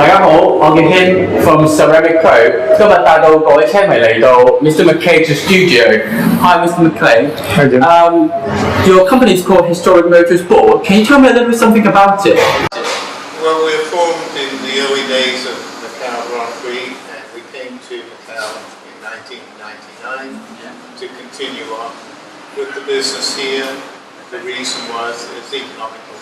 大家好，我叫 Him from Ceramic Pro。今日帶到各位車迷嚟到 Mr. McKay 嘅 studio。Hi, Mr. McKay. Hi, Jim. Your company is called Historic Motorsport. Can you tell me a little bit something about it? Well, we were formed in the early days of Macau Grand Prix, and we came to Macau in 1999 to continue on with the business here. The reason was it's economical.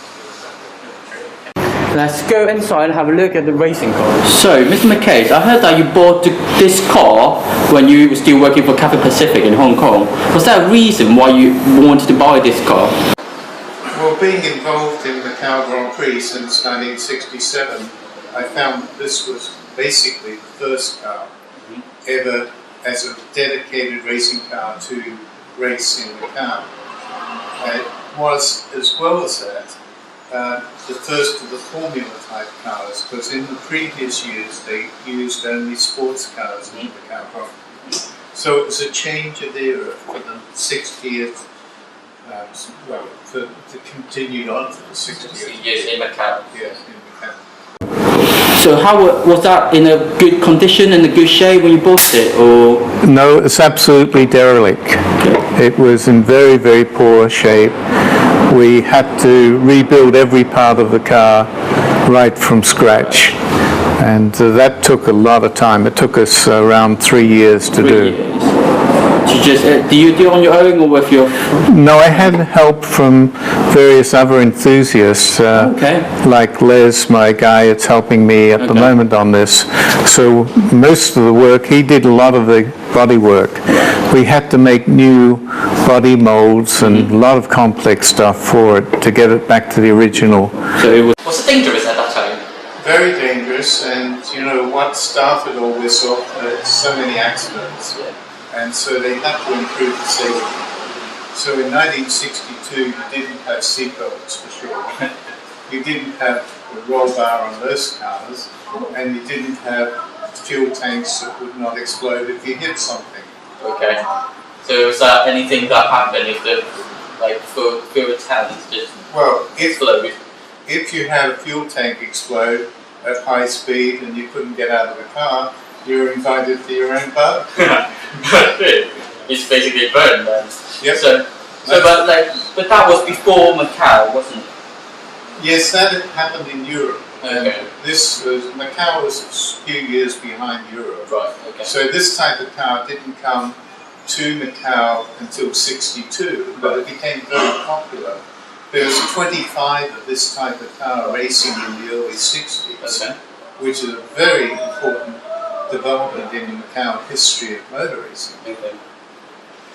Let's go inside and have a look at the racing cars. So, Mr. McKay, I heard that you bought this car when you were still working for Cathay Pacific in Hong Kong. Was there a reason why you wanted to buy this car? Well, being involved in Macau Grand Prix since 1967, I found this was basically the first car ever as a dedicated racing car to race in Macau. It was, as well as that, the first of the Formula type cars, because in the previous years they used only sports cars in Macau Grand Prix. So it was a change of era for the 60th. Well, to continue on for the 60 years in Macau. Yes, in Macau. So how was that in a good condition, in a good shape when you bought it, or? No, it's absolutely derelict. Okay. It was in very, very poor shape. We had to rebuild every part of the car right from scratch. And that took a lot of time. It took us around 3 years to do. Do you do it on your own or with your... No, I had help from various other enthusiasts, like Les, my guy, that's helping me at the moment on this. So most of the work, he did a lot of the body work. We had to make new body molds and a lot of complex stuff for it to get it back to the original. So was it dangerous at that time? Very dangerous, and you know what started all this off? So many accidents. And so they had to improve the safety. So in 1962 you didn't have seatbelts for sure. You didn't have the roll bar on those cars, and you didn't have fuel tanks that would not explode if you hit something. Okay. So is that anything that happened if the fuel tanks just explode? If you had a fuel tank explode at high speed and you couldn't get out of the car, you were invited to your own bar. It's basically burned then. Yep. But that was before Macau, wasn't it? Yes, that had happened in Europe. Okay. Macau was a few years behind Europe. Right. Okay. So this type of car didn't come to Macau until '62, but it became very popular. There was 25 of this type of car racing in the early '60s, which is a very important development in the Macau history of motor racing. Okay.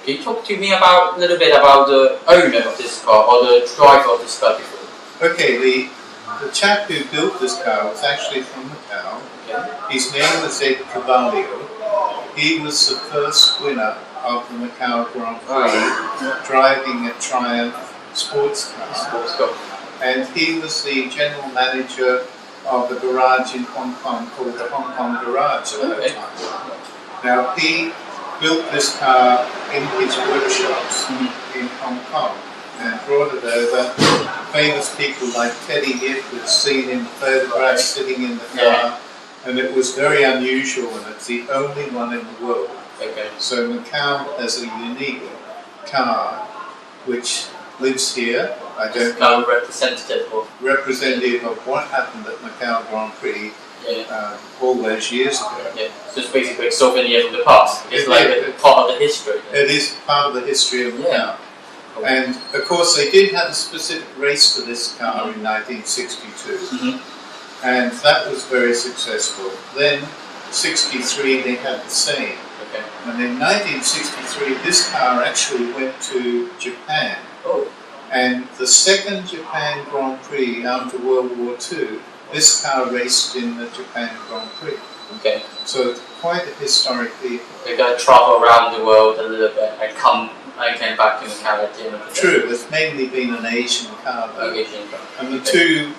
Can you talk to me a little bit about the owner of this car or the driver of this car before? Okay, the chap who built this car was actually from Macau. Okay. His name was Ed Carvalho. He was the first winner of the Macau Grand Prix, driving a Triumph sports car. And he was the general manager of the garage in Hong Kong called the Hong Kong Garage at that time. Now he built this car in his workshops in Hong Kong and brought it over. Famous people like Teddy Hitt was seen in photographs sitting in the car, and it was very unusual, and it's the only one in the world. Okay. So Macau has a unique car which lives here. I don't know. Representative of what happened at Macau Grand Prix all those years ago. Yeah, so it's basically a souvenir from the past. It's part of the history. It is part of the history of Macau. And of course they did have a specific race for this car in 1962. And that was very successful. Then '63 they had the same. Okay. And in 1963 this car actually went to Japan. And the second Japan Grand Prix after World War II, this car raced in the Japan Grand Prix. Okay. So it's quite a historic vehicle. They got to travel around the world a little bit and came back to Macau at the end of the day. True, it's mainly been an Asian car though. Asian car. And the two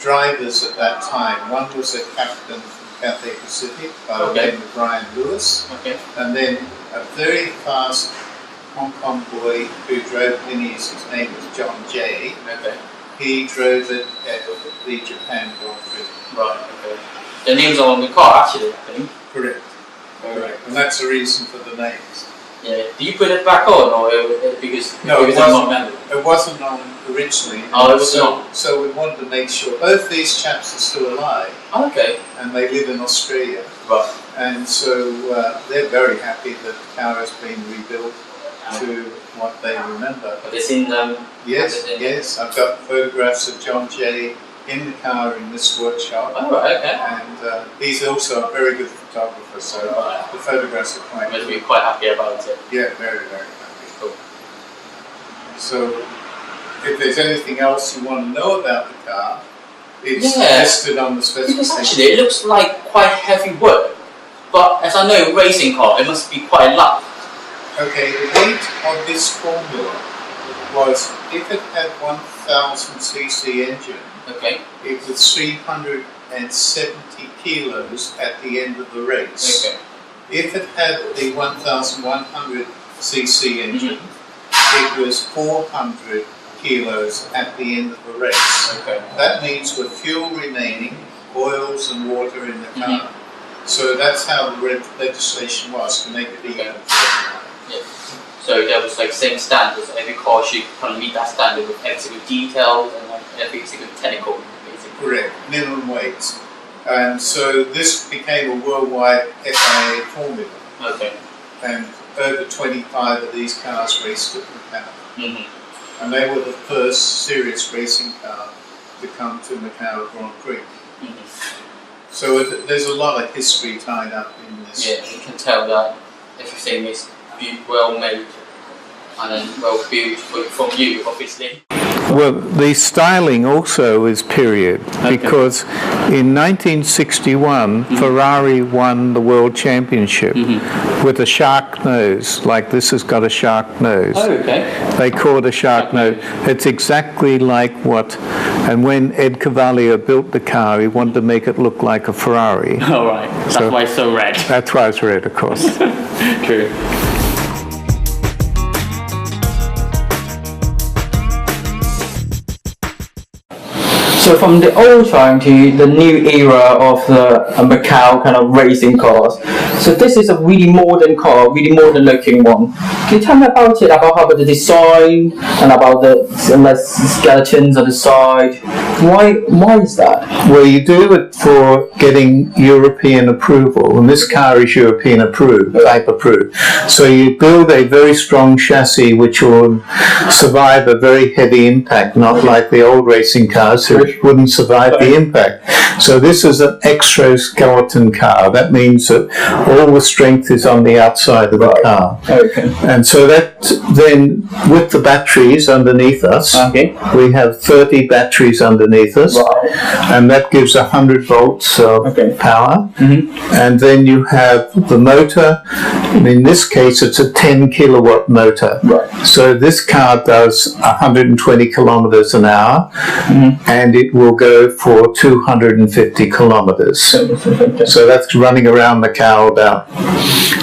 drivers at that time, one was a captain from Cathay Pacific by the name of Brian Lewis, and then a very fast Hong Kong boy who drove minis, his name was John Jay. He drove it at the Japan Grand Prix. Right, okay. The names are on the car, actually, I think. Correct. Correct. And that's the reason for the names. Yeah. Do you put it back on, or because no, it wasn't on originally. Oh, it was not. So we wanted to make sure both these chaps are still alive. Oh, okay. And they live in Australia. Right. And so they're very happy that the car has been rebuilt to what they remember. Have they seen them? Yes, yes. I've got photographs of John Jay in the car in this workshop. Oh, right, okay. And he's also a very good photographer, so the photographs are quite good. Must be quite happy about it. Yeah, very, very happy. Cool. So, if there's anything else you want to know about the car, it's listed on the specification. Because actually, it looks like quite heavy work, but as I know, racing car, it must be quite light. Okay, the weight of this formula was, if it had 1000cc engine, it was 370 kilos at the end of the race. Okay. If it had the 1100cc engine, it was 400 kilos at the end of the race. Okay. That means with fuel remaining, oils and water in the car. So that's how the legislation was, to make it even. Yeah. So there was like same standards, every car should kind of meet that standard with every single detail and like every single technical, basically. Correct, minimum weights. And so this became a worldwide FIA formula. Okay. And over 25 of these cars raced at Macau. And they were the first serious racing car to come to Macau Grand Prix. So there's a lot of history tied up in this. Yeah, you can tell that everything is well made and then well built from you, obviously. Well, the styling also is period, because in 1961 Ferrari won the World Championship with a shark nose, like this has got a shark nose. Oh, okay. They call it a shark nose. It's exactly like what, and when Ed Cavalier built the car, he wanted to make it look like a Ferrari. Oh, right. That's why it's so red. That's why it's red, of course. True. So from the old time to the new era of the Macau kind of racing cars. So this is a really modern car, really modern looking one. Can you tell me about it, about the design and about the skeletons on the side? Why is that? Well, you do it for getting European approval, and this car is European approved, type approved. So you build a very strong chassis which will survive a very heavy impact, not like the old racing cars which wouldn't survive the impact. So this is an exoskeleton car. That means that all the strength is on the outside of the car. Okay. And so that then, with the batteries underneath us, we have 30 batteries underneath us, and that gives 100 volts of power. And then you have the motor. In this case, it's a 10 kilowatt motor. So this car does 120 kilometers an hour, and it will go for 250 kilometers. So that's running around Macau about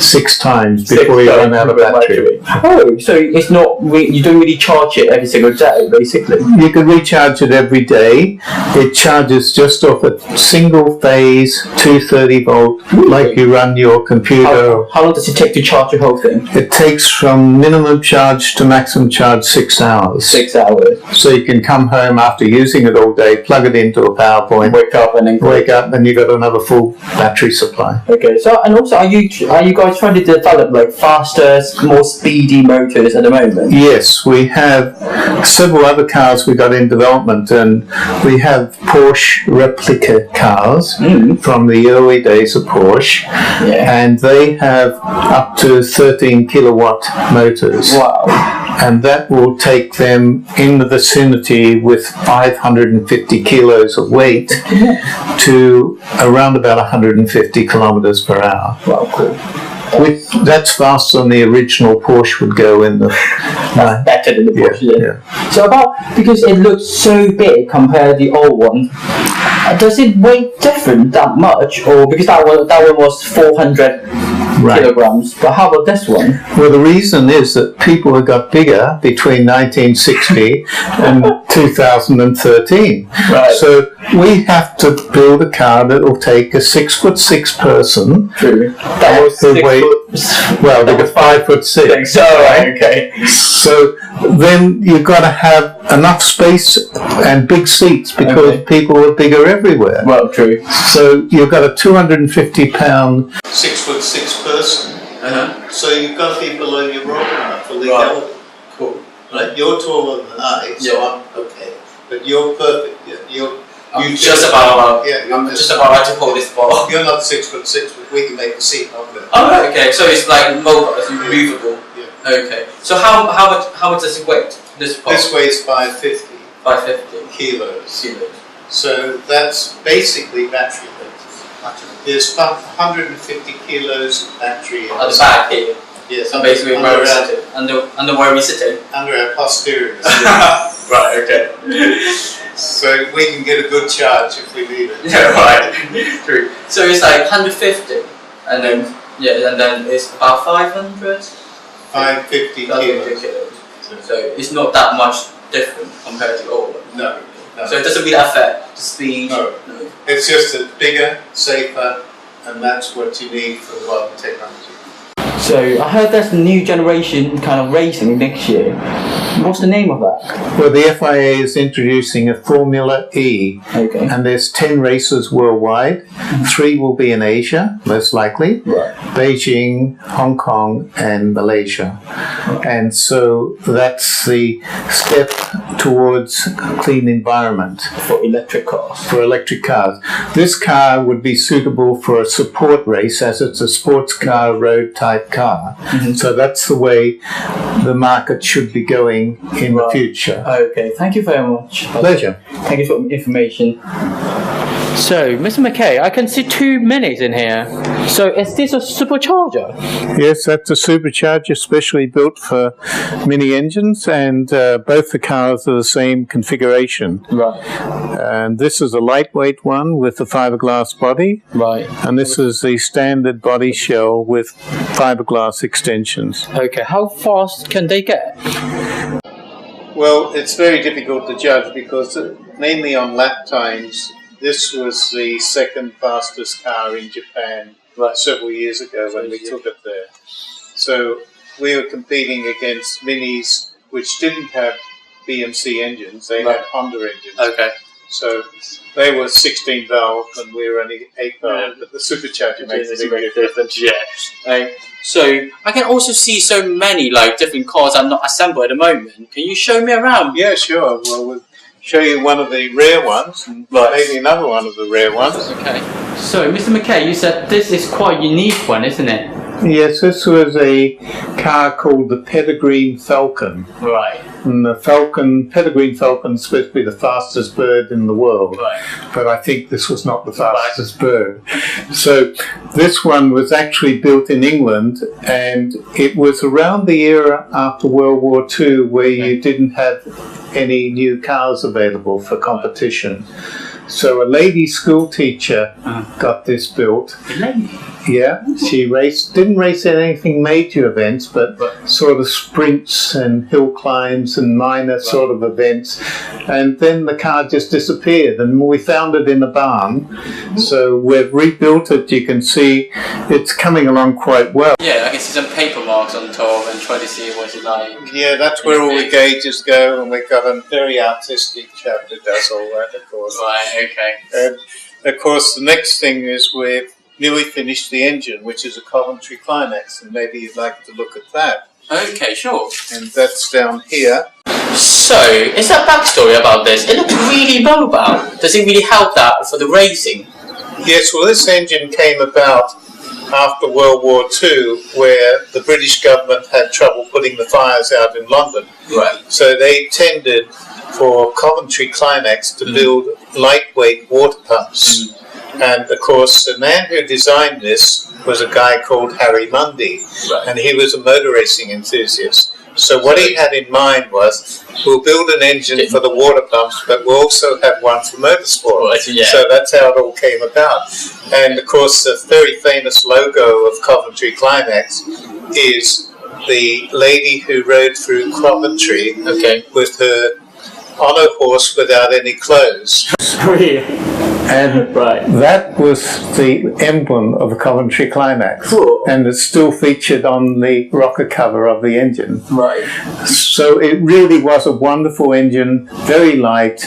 6 times before you run out of battery. Oh, so it's not, you don't really charge it every single day, basically? You can recharge it every day. It charges just off a single phase 230 volt, like you run your computer. How long does it take to charge the whole thing? It takes from minimum charge to maximum charge 6 hours. 6 hours. So you can come home after using it all day, plug it into a power point, wake up, and you got another full battery supply. Okay. So, and also, are you guys trying to develop like faster, more speedy motors at the moment? Yes, we have several other cars we got in development, and we have Porsche replica cars from the early days of Porsche, and they have up to 13 kilowatt motors. Wow. And that will take them in the vicinity with 550 kilos of weight to around about 150 kilometers per hour. Wow, cool. That's faster than the original Porsche would go in the... That's better than the Porsche, So because it looks so big compared to the old one, does it weigh different that much? Or because that one was 400 kilograms. But how about this one? Well, the reason is that people have got bigger between 1960 and 2013. Right. So we have to build a car that will take a 6'6" person. True. That was the way. Well, they were 5'6". So, okay. So then you've got to have enough space and big seats because people are bigger everywhere. Well, true. So you've got a 250-pound 6'6" person. So you've got to be below your rope for legality. Cool. Right? You're taller than I, so I'm okay. But you're perfect. I'm just about right to hold this ball. You're not 6'6", but we can make the seat longer. Oh, okay. So it's like mobile, it's movable. Yeah. Okay. So how much does it weigh? This ball? This weighs 550. 550 kilos. So that's basically battery weight. There's 150 kilos of battery at the back here. Yes, so basically where we sit under where we sit in. Under our posterior. Right, okay. So we can get a good charge if we need it. Yeah, right. True. So it's like 150 and then it's about 500? 550 kilos. So it's not that much different compared to the old one. No. So it doesn't really affect the speed? No. It's just a bigger, safer, and that's what you need for the modern technology. So I heard there's a new generation kind of racing next year. What's the name of that? Well, the FIA is introducing a Formula E, and there's 10 races worldwide. 3 will be in Asia, most likely, Beijing, Hong Kong, and Malaysia. And so that's the step towards a clean environment. For electric cars. For electric cars. This car would be suitable for a support race as it's a sports car, road type car. So that's the way the market should be going in the future. Okay, thank you very much. Pleasure. Thank you for the information. So, Mr. McKay, I can see 2 minis in here. So, is this a supercharger? Yes, that's a supercharger specially built for mini engines, and both the cars are the same configuration. Right. And this is a lightweight one with the fiberglass body. Right. And this is the standard body shell with fiberglass extensions. Okay, how fast can they get? Well, it's very difficult to judge because mainly on lap times, this was the second fastest car in Japan several years ago when we took it there. So we were competing against minis which didn't have BMC engines, they had Honda engines. Okay. So they were 16 valve and we were only 8 valve, but the supercharger makes a big difference. So I can also see so many different cars are not assembled at the moment. Can you show me around? Yeah, sure. Well, we'll show you one of the rare ones and maybe another one of the rare ones. Okay. So, Mr. McKay, you said this is quite a unique one, isn't it? Yes, this was a car called the Peregrine Falcon. Right. And the Peregrine Falcon is supposed to be the fastest bird in the world. Right. But I think this was not the fastest bird. So this one was actually built in England, and it was around the era after World War II where you didn't have any new cars available for competition. So a lady school teacher got this built. A lady? Yeah, she didn't race at anything major events, but sort of sprints and hill climbs and minor sort of events. And then the car just disappeared, and we found it in a barn. So we've rebuilt it. You can see it's coming along quite well. Yeah, I can see some paper marks on top and try to see what it's like. Yeah, that's where all the gauges go, and we've got a very artistic chap that does all that, of course. Right, okay. And of course, the next thing is we've nearly finished the engine, which is a Coventry Climax, and maybe you'd like to look at that. Okay, sure. And that's down here. So, is there a backstory about this? It looks really mobile. Does it really help that for the racing? Yes, well, this engine came about after World War II, where the British government had trouble putting the fires out in London. Right. So they tendered for Coventry Climax to build lightweight water pumps. And of course, the man who designed this was a guy called Harry Mundy, and he was a motor racing enthusiast. So what he had in mind was, we'll build an engine for the water pumps, but we'll also have one for motorsport. So that's how it all came about. And of course, the very famous logo of Coventry Climax is the lady who rode through Coventry with her on a horse without any clothes. And that was the emblem of the Coventry Climax. Cool. And it's still featured on the rocker cover of the engine. Right. So it really was a wonderful engine, very light.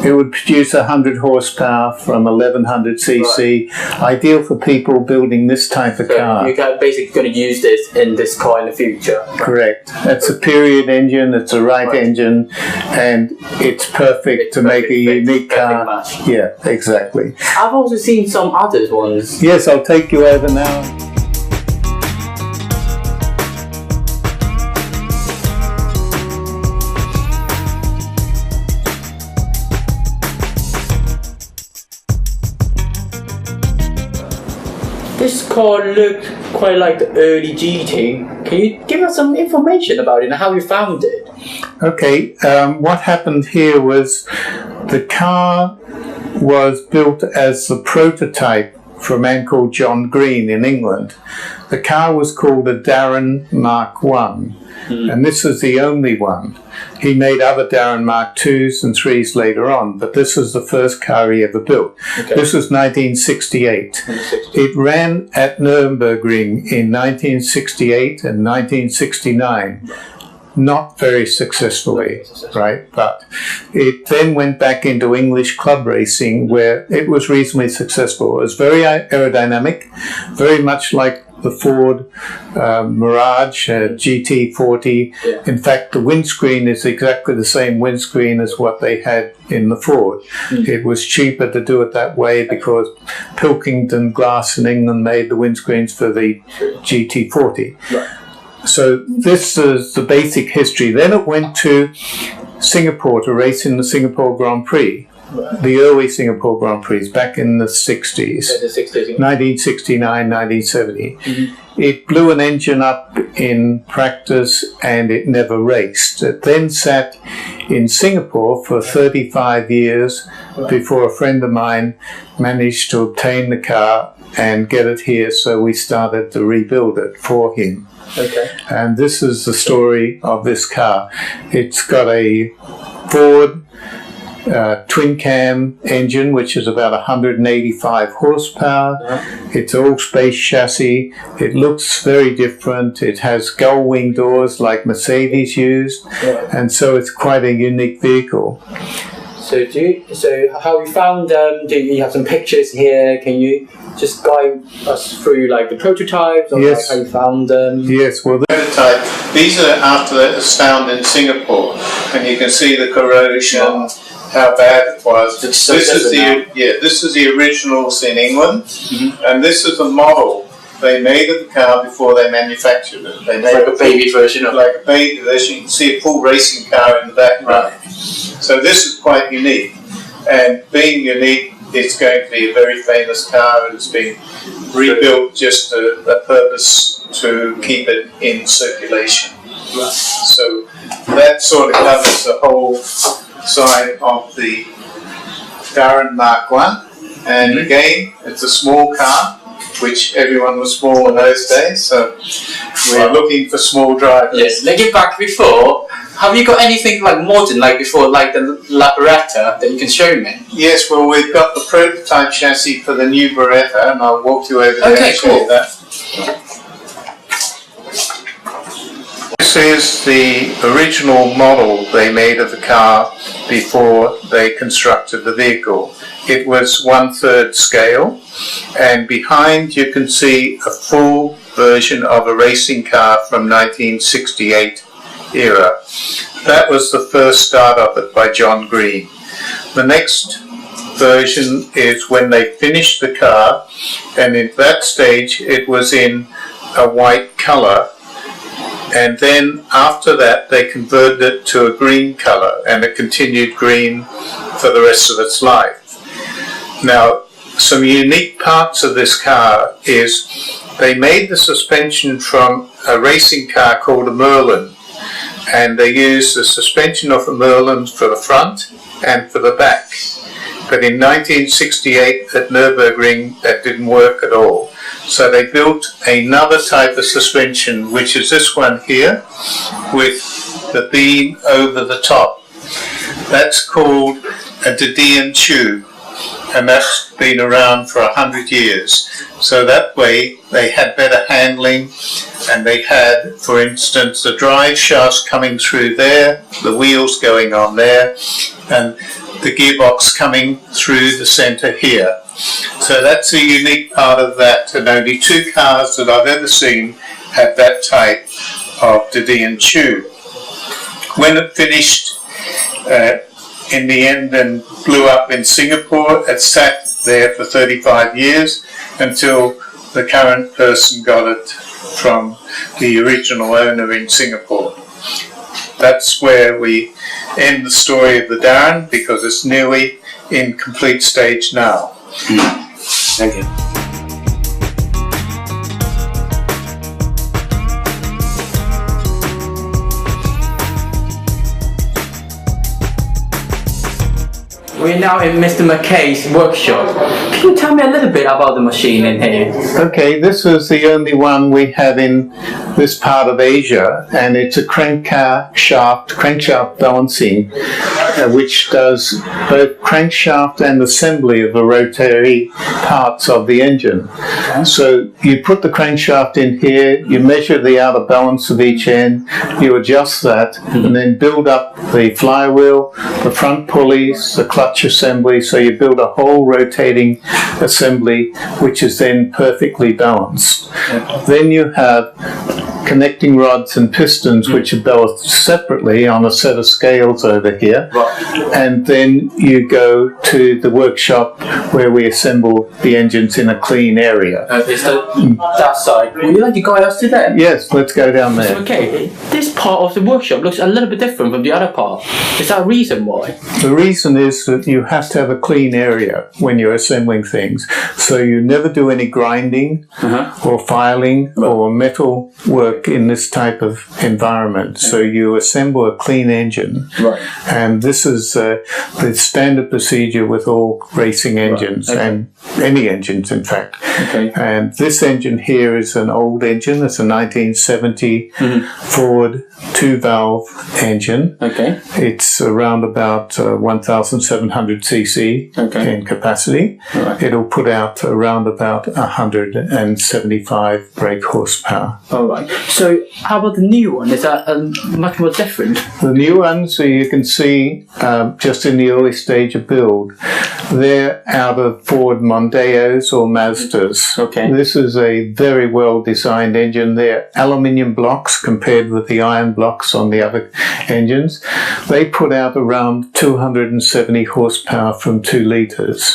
It would produce 100 horsepower from 1100 cc. Ideal for people building this type of car. You're basically going to use this in this car in the future. Correct. It's a period engine, it's a Wright engine, and it's perfect to make a unique car. Yeah, exactly. I've also seen some other ones. Yes, I'll take you over now. This car looked quite like the early GT. Can you give us some information about it and how you found it? Okay, what happened here was the car was built as the prototype for a man called John Green in England. The car was called a Darren Mark I, and this is the only one. He made other Darren Mark IIs and IIIs later on, but this was the first car he ever built. This was 1968. It ran at Nürburgring in 1968 and 1969. Not very successfully, right? But it then went back into English club racing where it was reasonably successful. It was very aerodynamic, very much like the Ford Mirage GT40. In fact, the windscreen is exactly the same windscreen as what they had in the Ford. It was cheaper to do it that way because Pilkington Glass in England made the windscreens for the GT40. So this is the basic history. Then it went to Singapore to race in the Singapore Grand Prix. The early Singapore Grand Prix back in the 60s, 1969, 1970. It blew an engine up in practice and it never raced. It then sat in Singapore for 35 years before a friend of mine managed to obtain the car and get it here, so we started to rebuild it for him. And this is the story of this car. It's got a Ford twin cam engine, which is about 185 horsepower. It's all space chassis. It looks very different. It has gull wing doors like Mercedes used, and so it's quite a unique vehicle. So how you found them? Do you have some pictures here? Can you just guide us through like the prototypes or like how you found them? Yes, well, the prototype. These are after it was found in Singapore, and you can see the corrosion, how bad it was. This is the originals in England, and this is a model they made of the car before they manufactured it. They made like a baby version of like a baby version. You can see a full racing car in the background. So this is quite unique, and being unique, it's going to be a very famous car, and it's been rebuilt just for a purpose to keep it in circulation. So that sort of covers the whole side of the Darren Mark I, and again, it's a small car, which everyone was small in those days, so we're looking for small drivers. Yes, looking back before, have you got anything like modern, like before, like the La Beretta that you can show me? Yes, well, we've got the prototype chassis for the new Beretta, and I'll walk you over there and show you that. This is the original model they made of the car before they constructed the vehicle. It was 1/3 scale, and behind you can see a full version of a racing car from 1968 era. That was the first start of it by John Green. The next version is when they finished the car, and at that stage it was in a white colour, and then after that they converted it to a green colour, and it continued green for the rest of its life. Now, some unique parts of this car is they made the suspension from a racing car called a Merlin. and they used the suspension of the Merlin for the front and for the back. But in 1968 at Nürburgring, that didn't work at all. So they built another type of suspension, which is this one here, with the beam over the top. That's called a Dyno tube, and that's been around for 100 years. So that way they had better handling, and they had, for instance, the drive shafts coming through there, the wheels going on there, and the gearbox coming through the centre here. So that's a unique part of that, and only 2 cars that I've ever seen have that type of Dyno tube. When it finished in the end and blew up in Singapore, it sat there for 35 years until the current person got it from the original owner in Singapore. That's where we end the story of the Darren, because it's nearly in complete stage now. Thank you. We're now in Mr. McKay's workshop. Can you tell me a little bit about the machine in here? Okay, this is the only one we have in this part of Asia, and it's a crankshaft balancing, which does both crankshaft and assembly of the rotary parts of the engine. So you put the crankshaft in here, you measure the outer balance of each end, you adjust that, and then build up the flywheel, the front pulleys, the clutch assembly, so you build a whole rotating assembly which is then perfectly balanced. Then you have connecting rods and pistons which are balanced separately on a set of scales over here, and then you go to the workshop where we assemble the engines in a clean area. Is that side? Would you like to guide us to that? Yes, let's go down there. Okay, this part of the workshop looks a little bit different from the other part. Is that a reason why? The reason is that you have to have a clean area when you're assembling things, so you never do any grinding or filing or metal work in this type of environment. So you assemble a clean engine, and this is the standard procedure with all racing engines and any engines, in fact. And this engine here is an old engine. It's a 1970 Ford 2-valve engine. It's around about 1,700 cc in capacity. It'll put out around about 175 brake horsepower. Alright, so how about the new one? Is that much more different? The new ones, so you can see just in the early stage of build, they're out of Ford Mondeos or Mazdas. This is a very well designed engine. They're aluminium blocks compared with the iron blocks on the other engines. They put out around 270 horsepower from 2 litres.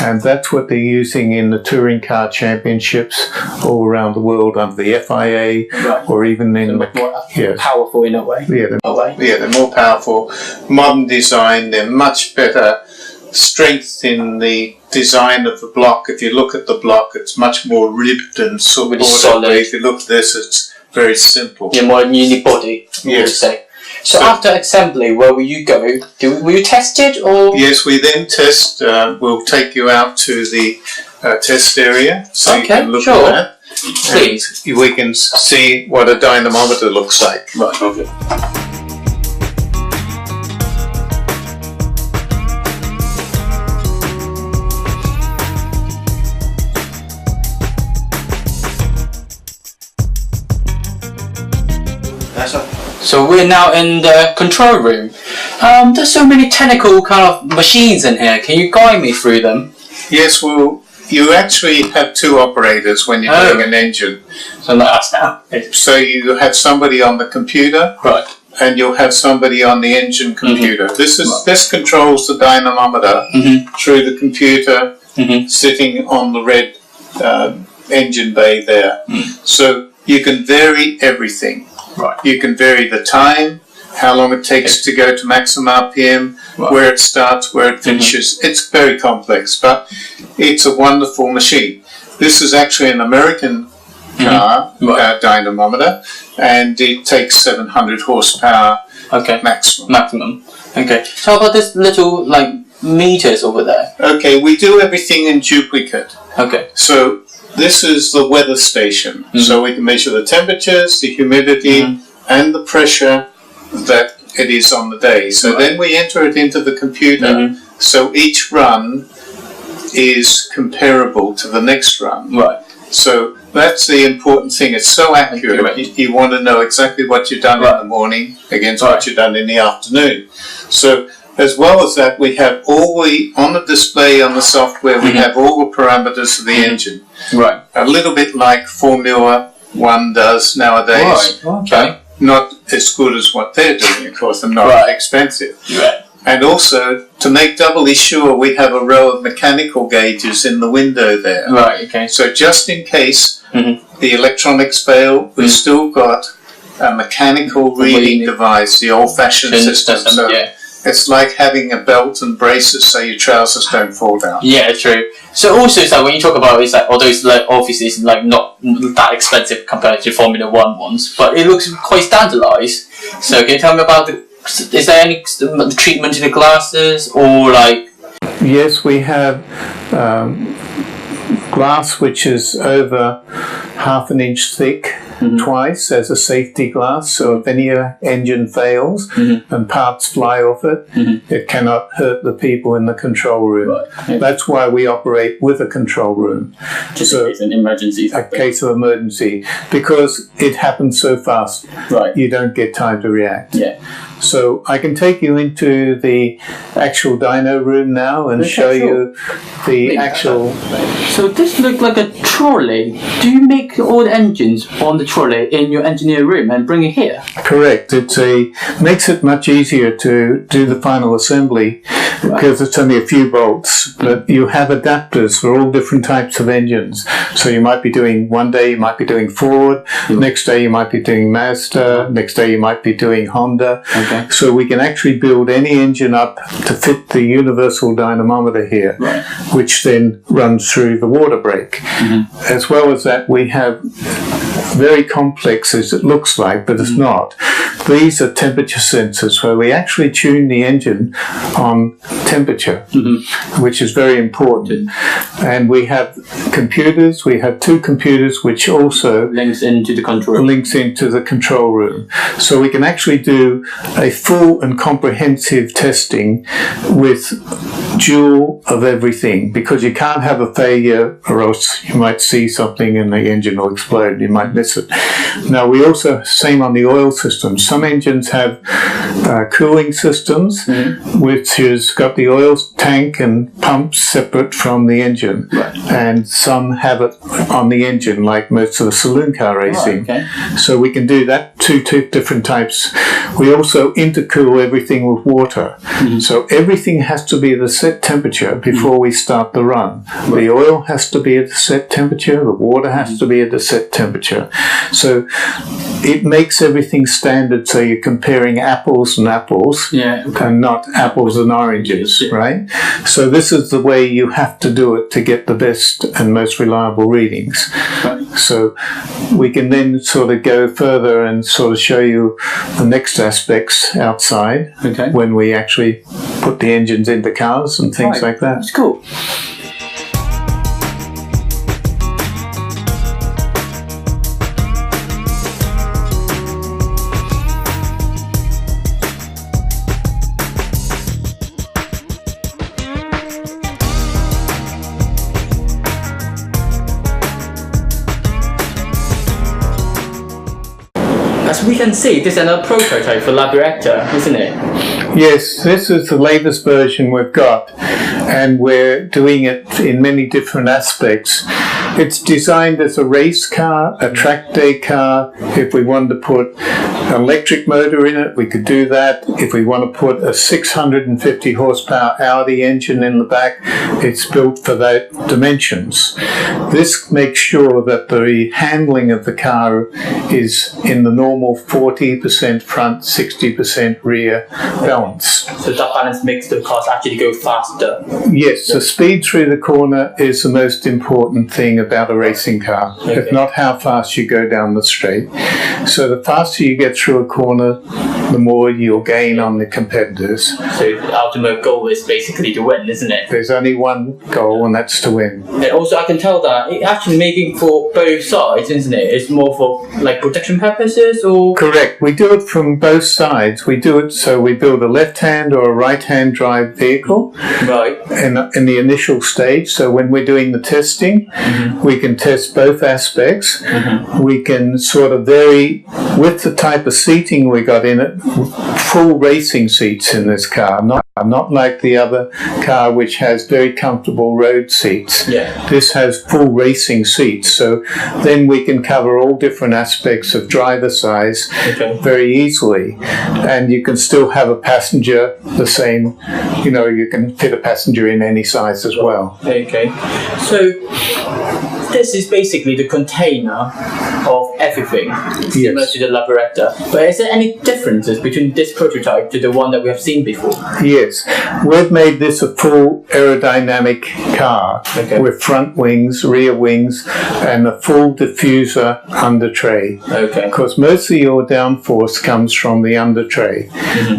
And that's what they're using in the touring car championships all around the world under the FIA or even in more powerful in a way. They're more powerful, modern design. They're much better strength in the design of the block. If you look at the block, it's much more ribbed and supported. Solid. If you look at this, it's very simple. More unibody, you would say. So after assembly, where will you go? Will you test it, or? Yes, we then test. We'll take you out to the test area, so you can look at that. Please. And we can see what a dynamometer looks like. So we're now in the control room. There's so many technical kind of machines in here. Can you guide me through them? Yes, well, you actually have 2 operators when you're doing an engine. So like us now. So you have somebody on the computer, and you'll have somebody on the engine computer. This controls the dynamometer through the computer sitting on the red engine bay there. So you can vary everything. You can vary the time, how long it takes to go to maximum RPM, where it starts, where it finishes. It's very complex, but it's a wonderful machine. This is actually an American car dynamometer, and it takes 700 horsepower maximum. Okay. So how about this little like meters over there? Okay, we do everything in duplicate. Okay. So this is the weather station. So we can measure the temperatures, the humidity, and the pressure that it is on the day. So then we enter it into the computer. So each run is comparable to the next run. Right. So that's the important thing. It's so accurate. You want to know exactly what you've done in the morning against what you've done in the afternoon. So as well as that, we have on the display on the software, we have all the parameters of the engine. Right. A little bit like Formula One does nowadays. Right. Okay. Not as good as what they're doing, of course, and not expensive. Right. And also, to make doubly sure, we have a row of mechanical gauges in the window there. Right, okay. So just in case the electronics fail, we've still got a mechanical reading device, the old-fashioned system. So it's like having a belt and braces so your trousers don't fall down. Yeah, true. So also, it's like when you talk about it's like although it's like obviously it's like not that expensive compared to Formula One ones, but it looks quite standardized. So can you tell me about is there any treatment to the glasses or like? Yes, we have glass which is over half an inch thick twice as a safety glass, so if any engine fails and parts fly off it, it cannot hurt the people in the control room. Right. That's why we operate with a control room. Just in case an emergency. A case of emergency, because it happens so fast. Right. You don't get time to react. Yeah. So I can take you into the actual dyno room now and show you the actual... So this looks like a trolley. Do you make all the engines on the trolley in your engineer room and bring it here? Correct. Makes it much easier to do the final assembly because it's only a few bolts, but you have adapters for all different types of engines. So you might be doing, one day you might be doing Ford, next day you might be doing Mazda, next day you might be doing Honda. Okay. So we can actually build any engine up to fit the universal dynamometer here, which then runs through the water brake. As well as that, we have very complex as it looks like, but it's not. These are temperature sensors where we actually tune the engine on temperature, which is very important. And we have computers. We have two computers which also links into the control room. So we can actually do a full and comprehensive testing with dual of everything, because you can't have a failure or else you might see something and the engine will explode. You might miss it. Now we also, same on the oil system. Some engines have cooling systems, which has got the oil tank and pumps separate from the engine, and some have it on the engine, like most of the saloon car racing. So we can do that, two different types. We also intercool everything with water, so everything has to be at a set temperature before we start the run. The oil has to be at a set temperature, the water has to be at a set temperature. So it makes everything standard, so you're comparing apples and apples and not apples and oranges, right? So this is the way you have to do it to get the best and most reliable readings. So we can then sort of go further and sort of show you the next aspects outside when we actually put the engines into cars and things like that. That's cool. As we can see, this is another prototype for lab reactor, isn't it? Yes, this is the latest version we've got, and we're doing it in many different aspects. It's designed as a race car, a track day car, if we wanted to put an electric motor in it, we could do that. If we want to put a 650 horsepower Audi engine in the back, it's built for that dimensions. This makes sure that the handling of the car is in the normal 40% front, 60% rear balance. So that balance makes the cars actually go faster. Yes, the speed through the corner is the most important thing about a racing car, if not how fast you go down the straight. So the faster you get through a corner, the more you'll gain on the competitors. So the ultimate goal is basically to win, isn't it? There's only one goal, and that's to win. And also I can tell that it actually maybe for both sides, isn't it? It's more for like protection purposes or... Correct. We do it from both sides. We do it so we build a left-hand or a right-hand drive vehicle. Right. In the initial stage. So when we're doing the testing, we can test both aspects. We can sort of vary with the type of seating we got in it, full racing seats in this car, not like the other car which has very comfortable road seats. Yeah. This has full racing seats, so then we can cover all different aspects of driver size very easily, and you can still have a passenger the same, you can fit a passenger in any size as well. Okay, so this is basically the container of everything, similar to the Laboretta. But is there any differences between this prototype to the one that we have seen before? Yes, we've made this a full aerodynamic car with front wings, rear wings, and a full diffuser under tray. Okay. Because most of your downforce comes from the under tray.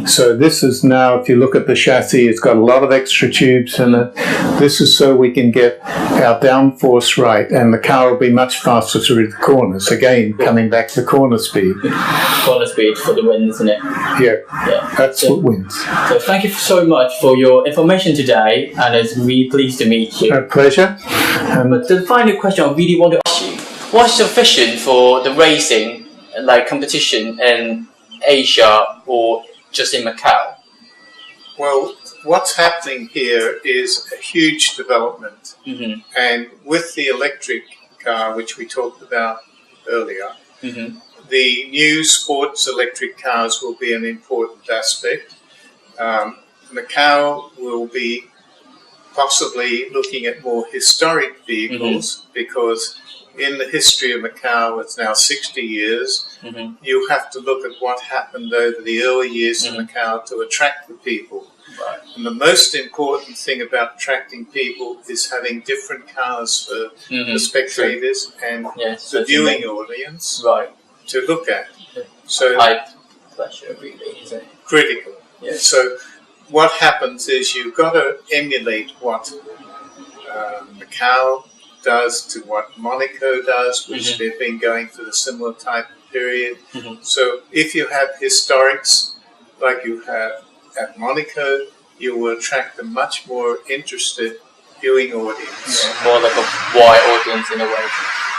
So this is now, if you look at the chassis, it's got a lot of extra tubes in it. This is so we can get our downforce right, and the car will be much faster through the corners. Again, coming back to corner speed. Corner speed for the win, isn't it? Yeah. That's what wins. So thank you so much for your information today, and it's really pleased to meet you. A pleasure. But the final question I really want to ask you, what's your vision for the racing, like competition in Asia or just in Macau? Well, what's happening here is a huge development, and with the electric car, which we talked about earlier, the new sports electric cars will be an important aspect. Macau will be possibly looking at more historic vehicles, because in the history of Macau, it's now 60 years, you have to look at what happened over the early years in Macau to attract the people. Right. And the most important thing about attracting people is having different cars for the spectators and the viewing audience to look at. So pleasure, really, isn't it? Critical. Yeah. So what happens is you've got to emulate what Macau does to what Monaco does, which they've been going through a similar type of period. So if you have historics like you have at Monaco, you will attract a much more interested viewing audience. Yeah, more like a wide audience in a way.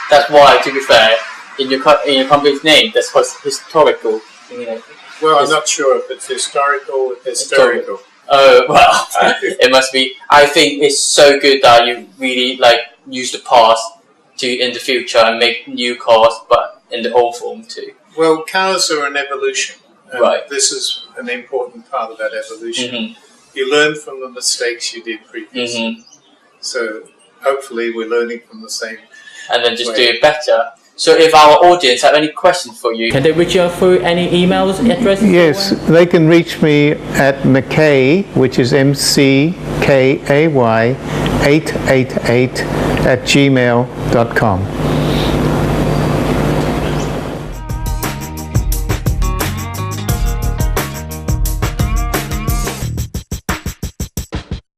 That's why, to be fair, in your company's name, that's what's historical. Well, I'm not sure if it's historical or hysterical. Oh, well, it must be. I think it's so good that you really use the past in the future and make new cars, but in the old form too. Well, cars are an evolution. This is an important part of that evolution. You learn from the mistakes you did previously. So hopefully we're learning from the same and then just do it better. So if our audience have any questions for you, can they reach out through any emails addresses? Yes, they can reach me at McKay, which is MCKAY 888 @gmail.com.